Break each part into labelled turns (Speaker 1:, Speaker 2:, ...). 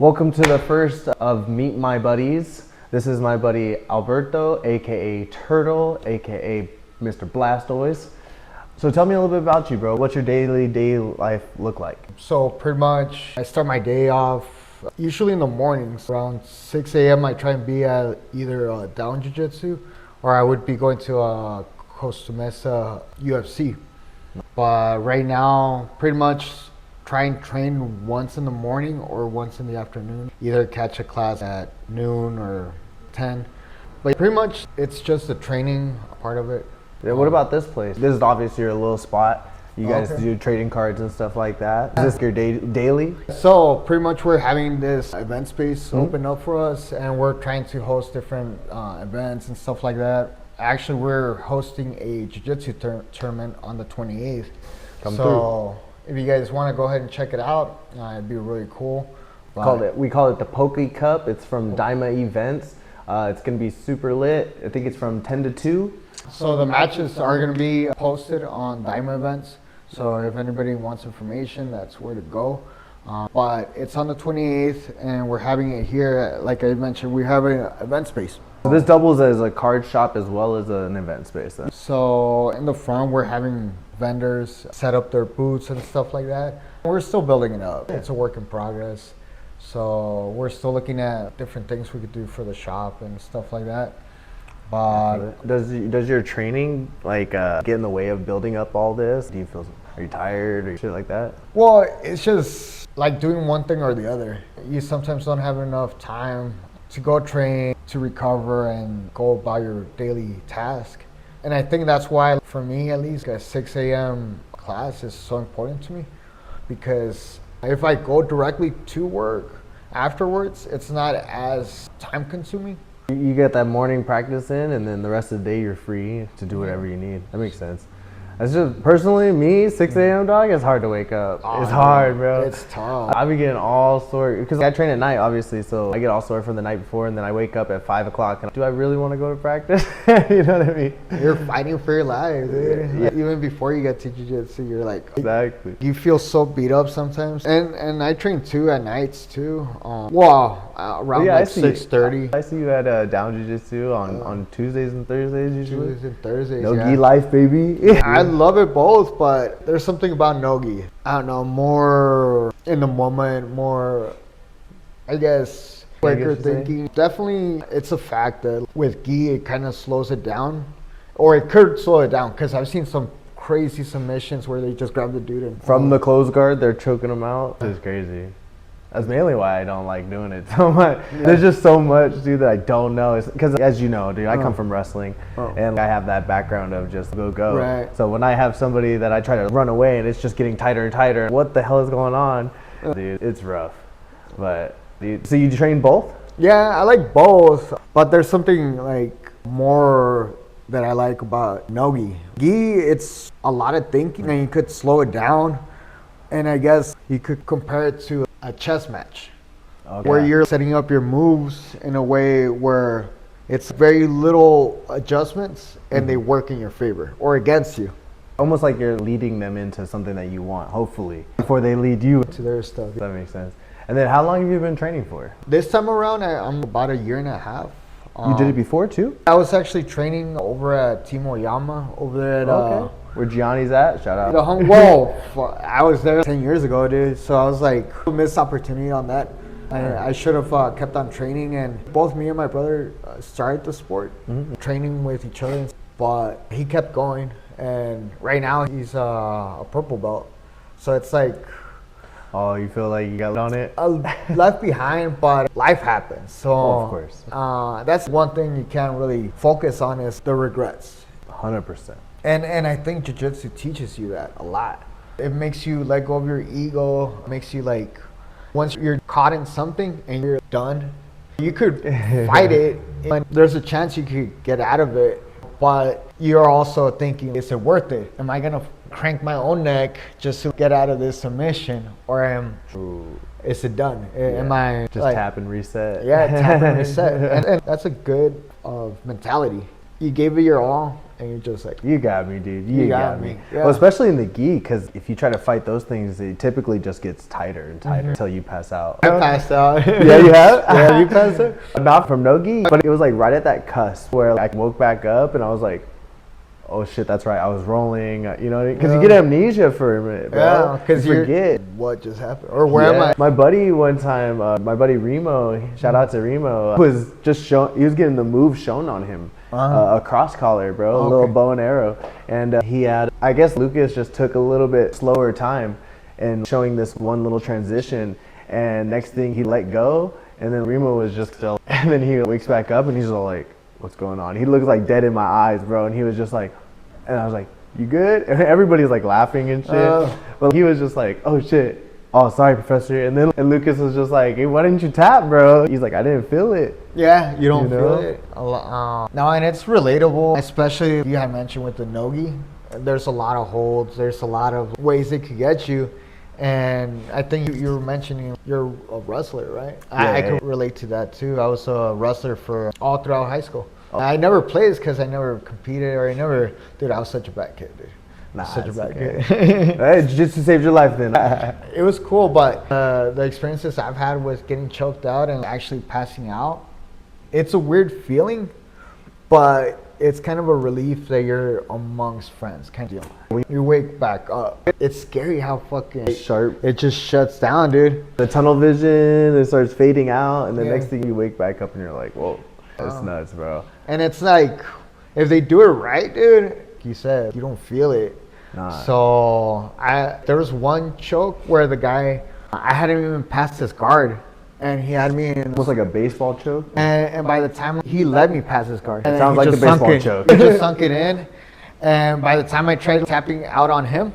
Speaker 1: Welcome to the first of Meet My Buddies. This is my buddy Alberto, aka Turtle, aka Mr. Blastoise. So tell me a little bit about you, bro. What's your day life look like?
Speaker 2: So pretty much I start my day off usually in the mornings. Around 6 a.m. I try and be at either down Jiu-Jitsu or I would be going to Costa Mesa UFC. But right now, pretty much try and train once in the morning or once in the afternoon. Either catch a class at noon or 10. But pretty much it's just the training part of it.
Speaker 1: Yeah, what about this place? This is obviously your little spot. You guys
Speaker 2: Okay.
Speaker 1: do trading cards and stuff like that. Is this your daily?
Speaker 2: So pretty much we're having this event space open up for us, and we're trying to host different events and stuff like that. Actually, we're hosting a jiu-jitsu tournament on the 28th.
Speaker 1: Come
Speaker 2: so if you guys want to go ahead and check it out, it'd be really cool.
Speaker 1: We call it the Poke Cup. It's from Daima Events. It's gonna be super lit. I think it's from 10 to 2.
Speaker 2: So the matches are going to be posted on Daima Events. So if anybody wants information, that's where to go. But it's on the 28th, and we're having it here. Like I mentioned, we have an event space.
Speaker 1: So this doubles as a card shop as well as an event space then.
Speaker 2: So in the front, we're having vendors set up their booths and stuff like that. We're still building it up. It's a work in progress. So we're still looking at different things we could do for the shop and stuff like that. But
Speaker 1: Does your training get in the way of building up all this? Are you tired or shit like that?
Speaker 2: well, it's just like doing one thing or the other. You sometimes don't have enough time to go train, to recover, and go about your daily task. And I think that's why, for me at least, a 6 a.m. class is so important to me, because if I go directly to work afterwards, it's not as time consuming.
Speaker 1: You get that morning practice in, and then the rest of the day you're free to do whatever you need. That makes sense. That's just personally me. 6 a.m. dog. It's hard to wake up.
Speaker 2: Oh,
Speaker 1: it's hard, bro.
Speaker 2: It's tough.
Speaker 1: I be getting all sore because I train at night, obviously. So I get all sore from the night before, and then I wake up at 5 o'clock. And do I really want to go to practice? You know what I mean?
Speaker 2: You're fighting for your life, dude.
Speaker 1: Yeah.
Speaker 2: Even before you get to jiu-jitsu, you're like,
Speaker 1: Exactly.
Speaker 2: you feel so beat up sometimes. And I train too at nights too. Around
Speaker 1: I
Speaker 2: like
Speaker 1: see-
Speaker 2: 6:30.
Speaker 1: I see you at Down Jiu-Jitsu on Tuesdays and Thursdays usually.
Speaker 2: Tuesdays and Thursdays.
Speaker 1: No
Speaker 2: yeah.
Speaker 1: gi life, baby.
Speaker 2: I love it both, but there's something about no-gi. I don't know, more in the moment, more, I guess, quicker thinking. Definitely, it's a fact that with gi, it kind of slows it down. Or it could slow it down, because I've seen some crazy submissions where they just grab the dude and
Speaker 1: From the close guard, they're choking them out. It's crazy. That's mainly why I don't like doing it so much. Yeah. There's just so much, dude, that I don't know. Because as you know, dude, I come from wrestling, and I have that background of just go.
Speaker 2: Right.
Speaker 1: So when I have somebody that I try to run away and it's just getting tighter and tighter, what the hell is going on? Dude, it's rough. But, dude, so you train both?
Speaker 2: Yeah, I like both, but there's something like more that I like about no-gi. Gi, it's a lot of thinking, and you could slow it down. And I guess you could compare it to a chess match, where you're setting up your moves in a way where it's very little adjustments and they work in your favor or against you.
Speaker 1: Almost like you're leading them into something that you want, hopefully, before they lead you
Speaker 2: To their stuff.
Speaker 1: That makes sense. And then how long have you been training for?
Speaker 2: This time around, I'm about a year and a half.
Speaker 1: You did it before too?
Speaker 2: I was actually training over at Team Oyama over there at
Speaker 1: Where Gianni's at? Shout out.
Speaker 2: I was there 10 years ago, dude. So I was like, missed opportunity on that. I should have kept on training, and both me and my brother started the sport, training with each other. But he kept going, and right now he's a purple belt. So it's like,
Speaker 1: Oh, you feel like you got on it?
Speaker 2: left behind, but life happens. So
Speaker 1: of course.
Speaker 2: that's one thing you can't really focus on is the regrets.
Speaker 1: 100%.
Speaker 2: And I think jiu-jitsu teaches you that a lot. It makes you let go of your ego. It makes you like, once you're caught in something and you're done, you could fight it. And there's a chance you could get out of it, but you're also thinking, is it worth it? Am I gonna crank my own neck just to get out of this submission, or is it done? Am I
Speaker 1: just tap and reset?
Speaker 2: Yeah, tap and reset. And that's a good mentality. you gave it your all, and you're just like,
Speaker 1: You got me, dude. You got me.
Speaker 2: Yeah.
Speaker 1: Well, especially in the gi, because if you try to fight those things, it typically just gets tighter and tighter until you pass out.
Speaker 2: I passed out.
Speaker 1: Yeah, you have?
Speaker 2: Yeah, you passed out.
Speaker 1: Not from no gi, but it was like right at that cusp where I woke back up and I was like, oh shit, that's right. I was rolling, you know, because you get amnesia for a minute, bro.
Speaker 2: Yeah, because
Speaker 1: you forget
Speaker 2: what just happened or where am I?
Speaker 1: My buddy one time, my buddy Remo, shout out to Remo, was just he was getting the move shown on him. A cross collar, bro, a little bow and arrow. And he had, I guess Lucas just took a little bit slower time in showing this one little transition. And next thing he let go, and then Remo was just still, and then he wakes back up and he's all like, what's going on? He looks like dead in my eyes, bro. And he was just like, and I was like, you good? And everybody's like laughing and shit. But he was just like, oh shit. Oh, sorry, Professor. And then Lucas was just like, hey, why didn't you tap, bro? He's like, I didn't feel it.
Speaker 2: Yeah, you don't feel it. No, and it's relatable, especially you had mentioned with the no-gi. There's a lot of holds. There's a lot of ways it could get you. And I think you were mentioning you're a wrestler, right?
Speaker 1: Yeah,
Speaker 2: I could relate to that too. I was a wrestler for all throughout high school. I never played because I never competed or dude, I was such a bad kid, dude.
Speaker 1: Nah,
Speaker 2: Such a bad
Speaker 1: okay.
Speaker 2: kid.
Speaker 1: Hey, jiu-jitsu saved your life then.
Speaker 2: It was cool, but the experiences I've had with getting choked out and actually passing out, it's a weird feeling, but it's kind of a relief that you're amongst friends, kind of deal. When you wake back up, it's scary how fucking
Speaker 1: Sharp.
Speaker 2: it just shuts down, dude.
Speaker 1: The tunnel vision, it starts fading out, and the next thing you wake back up and you're like, whoa, that's nuts, bro.
Speaker 2: And it's like, if they do it right, dude, like you said, you don't feel it.
Speaker 1: Nah.
Speaker 2: So there was one choke where the guy, I hadn't even passed his guard, and he had me in
Speaker 1: Almost like a baseball choke.
Speaker 2: and by the time he let me pass his guard,
Speaker 1: It sounds like the baseball choke.
Speaker 2: He just sunk it in, and by the time I tried tapping out on him,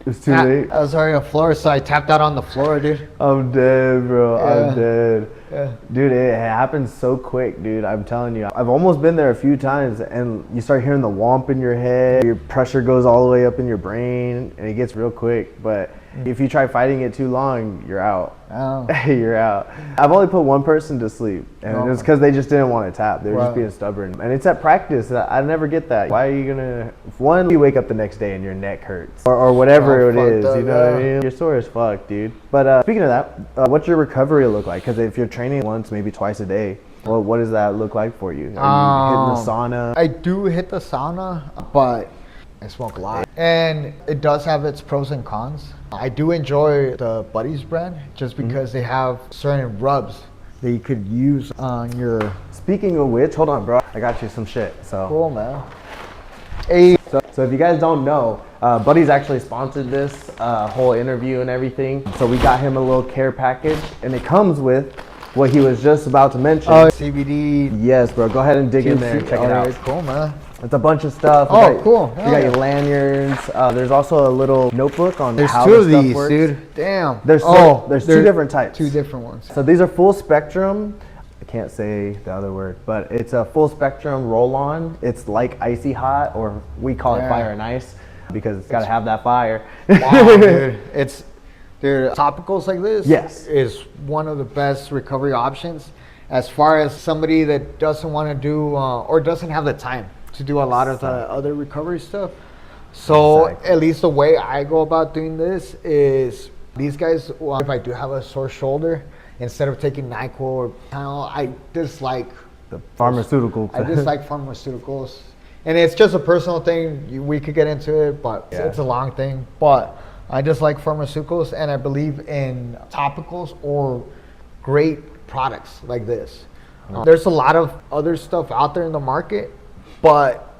Speaker 1: It's too late.
Speaker 2: I was already on the floor, so I tapped out on the floor, dude.
Speaker 1: I'm dead, bro. I'm dead.
Speaker 2: Yeah.
Speaker 1: Dude, it happens so quick, dude. I'm telling you. I've almost been there a few times, and you start hearing the whomp in your head. Your pressure goes all the way up in your brain, and it gets real quick. But if you try fighting it too long, you're out.
Speaker 2: Oh.
Speaker 1: You're out. I've only put one person to sleep, and it was because they just didn't want to tap. They were just being stubborn. And it's at practice. I never get that. Why are you gonna? One, you wake up the next day and your neck hurts, or whatever it is. You know what I mean? You're sore as fuck, dude. But speaking of that, what's your recovery look like? Because if you're training once, maybe twice a day, well, what does that look like for you? Are you hitting the sauna?
Speaker 2: I do hit the sauna, but I smoke a lot. And it does have its pros and cons. I do enjoy the Buddies brand just because they have certain rubs that you could use on your...
Speaker 1: Speaking of which, hold on, bro. I got you some shit. So
Speaker 2: Cool, man. Hey.
Speaker 1: So if you guys don't know, Buddy's actually sponsored this whole interview and everything. So we got him a little care package, and it comes with what he was just about to mention.
Speaker 2: CBD.
Speaker 1: Yes, bro. Go ahead and dig in there and check it out.
Speaker 2: Cool, man.
Speaker 1: It's a bunch of stuff.
Speaker 2: Cool.
Speaker 1: You got your lanyards. There's also a little notebook on
Speaker 2: There's
Speaker 1: how
Speaker 2: two
Speaker 1: the
Speaker 2: of
Speaker 1: stuff
Speaker 2: these,
Speaker 1: works.
Speaker 2: dude. Damn.
Speaker 1: There's two different types.
Speaker 2: Two different ones.
Speaker 1: So these are full spectrum. I can't say the other word, but it's a full spectrum roll-on. It's like icy hot, or we call it fire and ice, because it's got to have that fire.
Speaker 2: Wow, dude. Dude, topicals like this is one of the best recovery options as far as somebody that doesn't want to do or doesn't have the time to do a lot of the other recovery stuff. So at least the way I go about doing this is these guys, if I do have a sore shoulder, instead of taking NyQuil or Tylenol, I dislike
Speaker 1: the pharmaceuticals.
Speaker 2: I dislike pharmaceuticals. And it's just a personal thing. We could get into it, but it's a long thing. But I dislike pharmaceuticals, and I believe in topicals or great products like this. There's a lot of other stuff out there in the market, but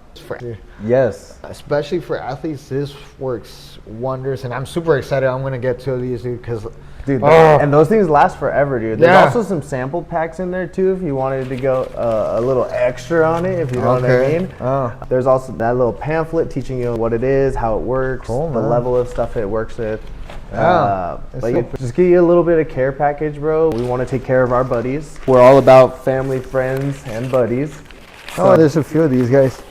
Speaker 2: especially for athletes, this works wonders, and I'm super excited. I'm gonna get two of these, dude, because
Speaker 1: and those things last forever, dude. There's also some sample packs in there too if you wanted to go a little extra on it, if you know what I mean. There's also that little pamphlet teaching you what it is, how it works, the level of stuff it works with. Just give you a little bit of care package, bro. We want to take care of our buddies. We're all about family, friends, and buddies.
Speaker 2: So there's a few of these guys.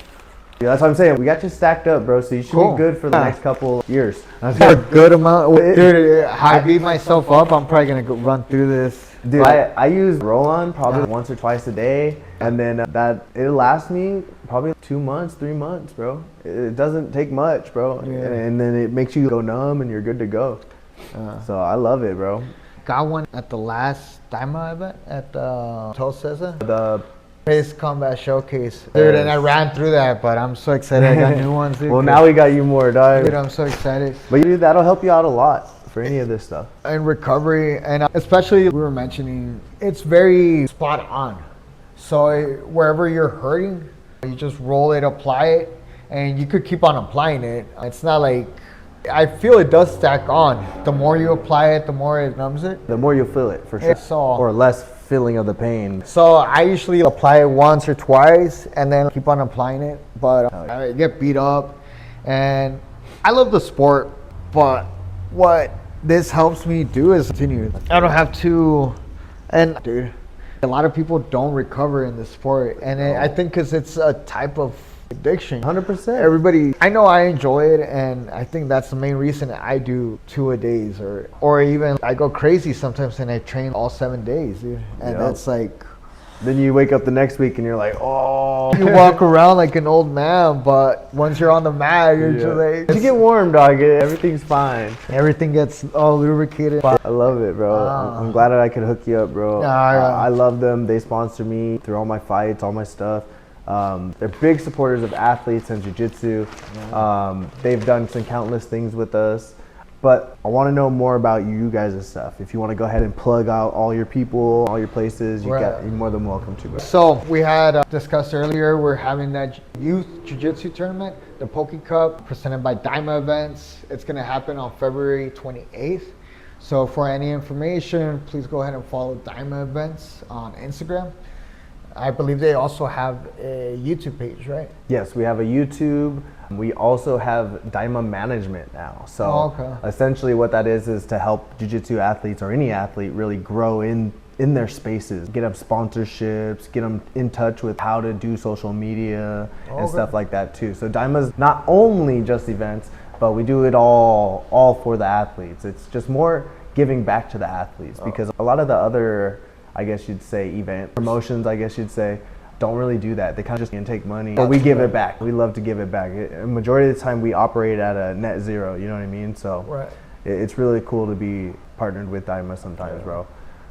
Speaker 1: Yeah, that's what I'm saying. We got you stacked up, bro, so you should be good for the next couple years.
Speaker 2: That's a good amount. Dude, I beat myself up. I'm probably going to run through this.
Speaker 1: Dude, I use roll-on probably once or twice a day, and then that it lasts me probably 2 months, 3 months, bro. It doesn't take much, bro, and then it makes you go numb and you're good to go. So I love it, bro.
Speaker 2: Got one at the last Daima event at Tulsa.
Speaker 1: The
Speaker 2: Face Combat Showcase. Dude, and I ran through that, but I'm so excited. I got new ones, dude.
Speaker 1: well, now we got you more, dog.
Speaker 2: Dude, I'm so excited.
Speaker 1: But dude, that'll help you out a lot for any of this stuff.
Speaker 2: In recovery, and especially we were mentioning, it's very spot on. So wherever you're hurting, you just roll it, apply it, and you could keep on applying it. It's not like, I feel it does stack on. The more you apply it, the more it numbs it.
Speaker 1: The more you'll feel it, for sure. Or less feeling of the pain.
Speaker 2: So I usually apply it once or twice and then keep on applying it. But I get beat up, and I love the sport, but what this helps me do is continue. I don't have to, and dude, a lot of people don't recover in the sport, and I think because it's a type of addiction.
Speaker 1: 100%.
Speaker 2: Everybody, I know I enjoy it, and I think that's the main reason I do 2-a-days, or even I go crazy sometimes and I train all 7 days, dude. And that's like,
Speaker 1: then you wake up the next week and you're like, oh.
Speaker 2: You walk around like an old man, but once you're on the mat, you're just like,
Speaker 1: you get warm, dog. Everything's fine.
Speaker 2: Everything gets all lubricated.
Speaker 1: I love it, bro. I'm glad that I could hook you up, bro. I love them. They sponsor me through all my fights, all my stuff. They're big supporters of athletes and jiu-jitsu. They've done some countless things with us. But I want to know more about you guys' stuff. If you want to go ahead and plug out all your people, all your places, you're more than welcome to.
Speaker 2: So we had discussed earlier, we're having that youth jiu-jitsu tournament, the Poke Cup, presented by Daima Events. It's going to happen on February 28th. So for any information, please go ahead and follow Daima Events on Instagram. I believe they also have a YouTube page, right?
Speaker 1: Yes, we have a YouTube. We also have Daima Management now. So essentially what that is to help jiu-jitsu athletes or any athlete really grow in their spaces, get them sponsorships, get them in touch with how to do social media and stuff like that too. So Daima's not only just events, but we do it all for the athletes. It's just more giving back to the athletes because a lot of the other, I guess you'd say, event promotions, I guess you'd say, don't really do that. They kind of just take money, but we give it back. We love to give it back. A majority of the time we operate at a net zero, you know what I mean? So it's really cool to be partnered with Daima sometimes, bro.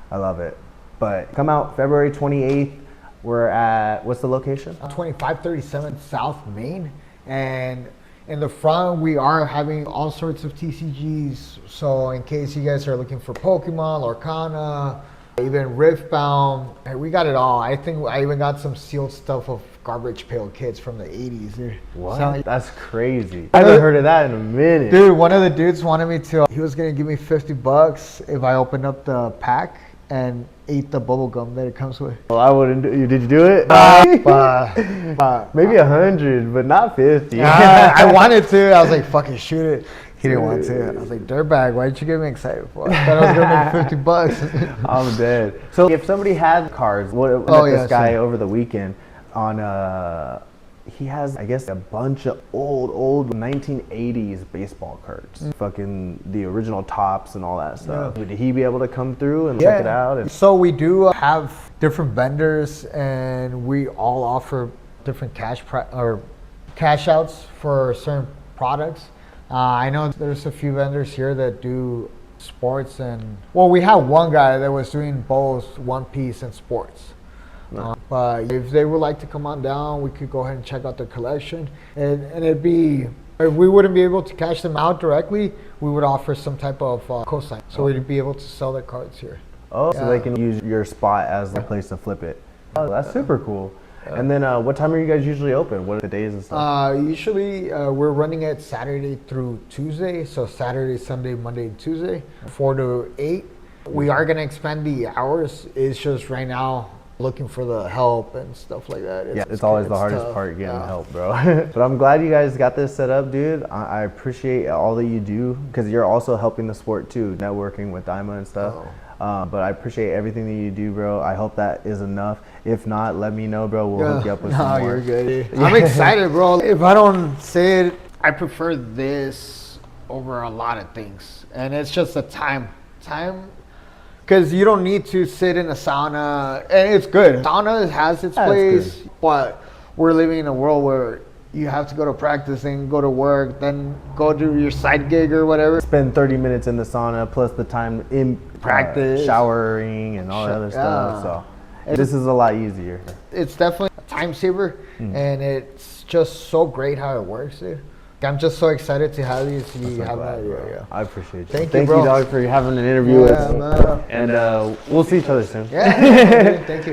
Speaker 1: I love it. But come out February 28th. We're at, what's the location?
Speaker 2: 2537 South Main. And in the front, we are having all sorts of TCGs. So in case you guys are looking for Pokemon, Lorcana, even Riftbound, we got it all. I think I even got some sealed stuff of Garbage Pail Kids from the 80s. Dude.
Speaker 1: What? That's crazy. I haven't heard of that in a minute.
Speaker 2: Dude, one of the dudes wanted me to, he was going to give me $50 if I opened up the pack and ate the bubble gum that it comes with.
Speaker 1: Well, I wouldn't do. Did you do it? Maybe 100, but not 50.
Speaker 2: I wanted to. I was like, fucking shoot it. He didn't want to. I was like, dirtbag, why did you get me excited for? I thought I was going to make $50.
Speaker 1: I'm dead. So if somebody had cards, this guy over the weekend on, he has, I guess, a bunch of old 1980s baseball cards. Fucking the original tops and all that stuff. Would he be able to come through and check it out?
Speaker 2: So we do have different vendors, and we all offer different cash outs for certain products. I know there's a few vendors here that do sports and, well, we have one guy that was doing both One Piece and sports. But if they would like to come on down, we could go ahead and check out their collection. And it'd be, if we wouldn't be able to cash them out directly, we would offer some type of cosign. So we'd be able to sell their cards here.
Speaker 1: Oh, so they can use your spot as the place to flip it. Oh, that's super cool. And then what time are you guys usually open? What are the days and stuff?
Speaker 2: Usually we're running it Saturday through Tuesday. So Saturday, Sunday, Monday, and Tuesday, 4 to 8. We are going to expand the hours. It's just right now looking for the help and stuff like that.
Speaker 1: It's always the hardest part, getting help, bro. But I'm glad you guys got this set up, dude. I appreciate all that you do because you're also helping the sport too, networking with Daima and stuff. But I appreciate everything that you do, bro. I hope that is enough. If not, let me know, bro. We'll hook you up with some more.
Speaker 2: No, you're good. I'm excited, bro. If I don't say it, I prefer this over a lot of things. And it's just the time. Because you don't need to sit in a sauna, and it's good. Sauna has its place, but we're living in a world where you have to go to practice and go to work, then go do your side gig or whatever.
Speaker 1: Spend 30 minutes in the sauna plus the time in
Speaker 2: Practice.
Speaker 1: Showering and all that other stuff. So this is a lot easier.
Speaker 2: It's definitely a time saver, and it's just so great how it works, dude. I'm just so excited to have you.
Speaker 1: I appreciate you.
Speaker 2: Thank you,
Speaker 1: Thank
Speaker 2: bro.
Speaker 1: you, dog, for having an interview with me. And we'll see each other soon.
Speaker 2: Yeah, thank you.